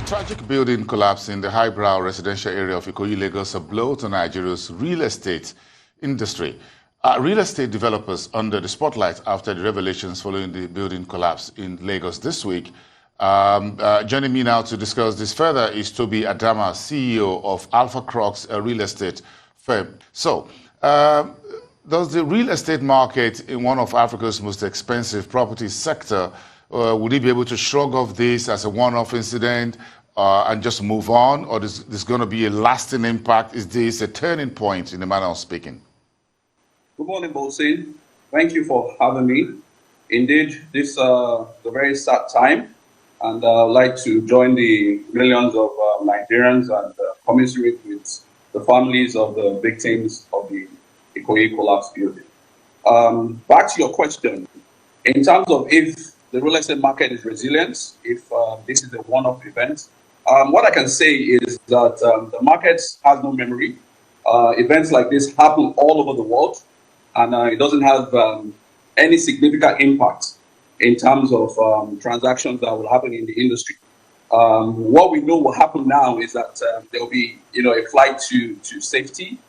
Tragic building collapse in the highbrow residential area of Ikoyi, Lagos, a blow to Nigeria's real estate industry. Real estate developers under the spotlight after the revelations following the building collapse in Lagos this week. Joining me now to discuss this further is Tobi Adama, CEO of AlphaCrux, a real estate firm. So, does the real estate market in one of Africa's most expensive property sector, would he be able to shrug off this as a one-off incident and just move on? Or is this going to be a lasting impact? Is this a turning point in the manner of speaking? Good morning, Boason. Thank you for having me. Indeed, this is a very sad time, and I'd like to join the millions of Nigerians and commiserate with the families of the victims of the Ikoyi collapse building. Back to your question, in terms of if the real estate market is resilient, if this is a one-off event, what I can say is that the market has no memory. Events like this happen all over the world, and it doesn't have any significant impact in terms of transactions that will happen in the industry. What we know will happen now is that there will be, a flight to safety.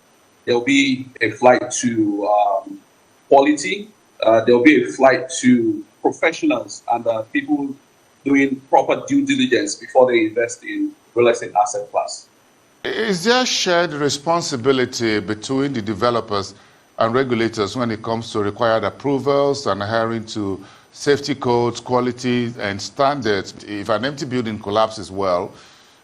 There will be a flight to quality. There will be a flight to professionals and people doing proper due diligence before they invest in real estate asset class. Is there shared responsibility between the developers and regulators when it comes to required approvals and adhering to safety codes, quality, and standards? If an empty building collapses, well,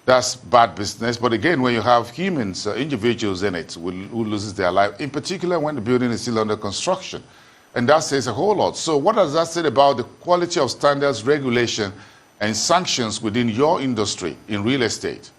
that's bad business. But again, when you have humans, individuals in it who loses their life, in particular when the building is still under construction, and that says a whole lot. So what does that say about the quality of standards, regulation, and sanctions within your industry in real estate?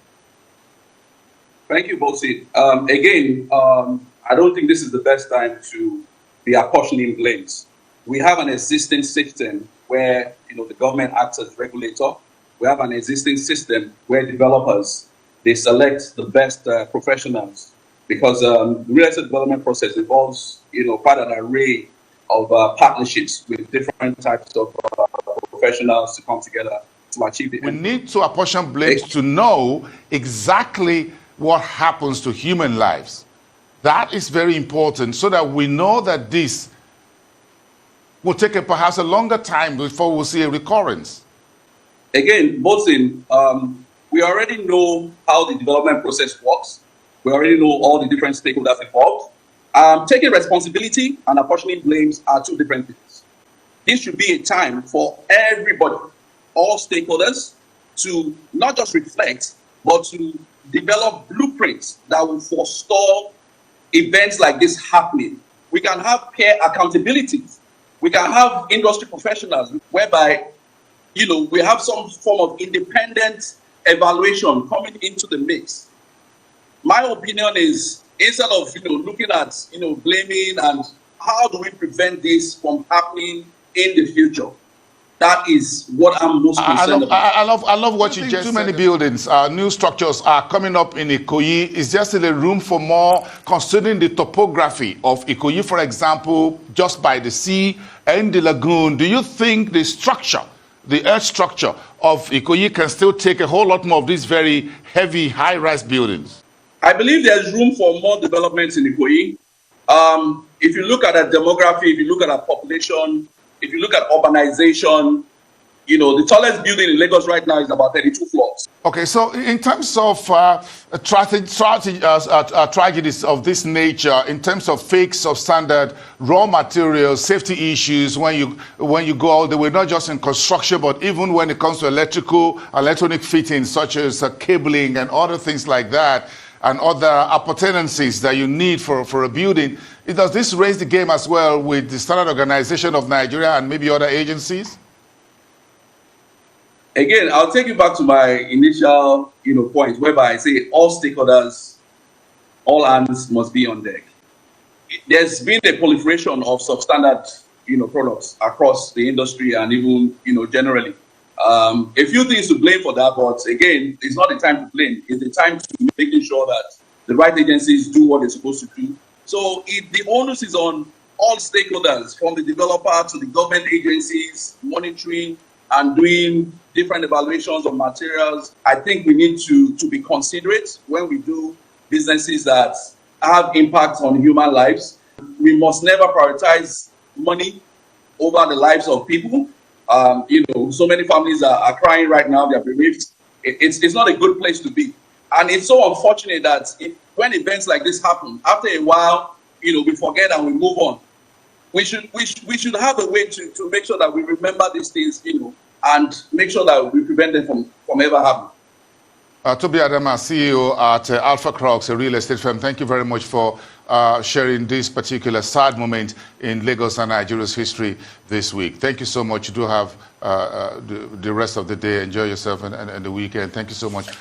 Thank you, Boason. Again, I don't think this is the best time to be apportioning blames. We have an existing system where the government acts as regulator. We have an existing system where developers, they select the best professionals, because the real estate development process involves quite an array of partnerships with different types of professionals to come together to achieve it. We need to apportion blames to know exactly what happens to human lives. That is very important, so that we know that this will take perhaps a longer time before we'll see a recurrence. Again, Boason, we already know how the development process works. We already know all the different stakeholders involved. Taking responsibility and apportioning blames are two different things. This should be a time for everybody, all stakeholders, to not just reflect, but to develop blueprints that will forestall events like this happening. We can have peer accountabilities. We can have industry professionals whereby, we have some form of independent evaluation coming into the mix. My opinion is, instead of looking at blaming and how do we prevent this from happening in the future, that is what I'm most concerned about. I love what you just said. Too many buildings, new structures are coming up in Ikoyi. Is there still a room for more, considering the topography of Ikoyi, for example, just by the sea and the lagoon? Do you think the structure, the earth structure of Ikoyi can still take a whole lot more of these very heavy, high-rise buildings? I believe there's room for more developments in Ikoyi. If you look at the demography, if you look at our population, if you look at urbanization, the tallest building in Lagos right now is about 32 floors. Okay, so in terms of tragedies of this nature, in terms of fake substandard raw materials, safety issues, when you go all the way, not just in construction, but even when it comes to electronic fittings, such as cabling and other things like that, and other appurtenances that you need for a building, does this raise the game as well with the Standard Organization of Nigeria and maybe other agencies? Again, I'll take you back to my initial point, whereby I say all stakeholders, all hands must be on deck. There's been a proliferation of substandard products across the industry and even generally. A few things to blame for that, but again, it's not the time to blame. It's the time to making sure that the right agencies do what they're supposed to do. So the onus is on all stakeholders, from the developer to the government agencies, monitoring, and doing different evaluations of materials. I think we need to be considerate when we do businesses that have impact on human lives. We must never prioritize money over the lives of people. So many families are crying right now. They're bereaved. It's not a good place to be. And it's so unfortunate that when events like this happen, after a while, we forget and we move on. We should have a way to make sure that we remember these things, and make sure that we prevent them from ever happening. Tobi Adama, CEO at AlphaCrux, a real estate firm, thank you very much for sharing this particular sad moment in Lagos and Nigeria's history this week. Thank you so much. You do have the rest of the day. Enjoy yourself and the weekend. Thank you so much.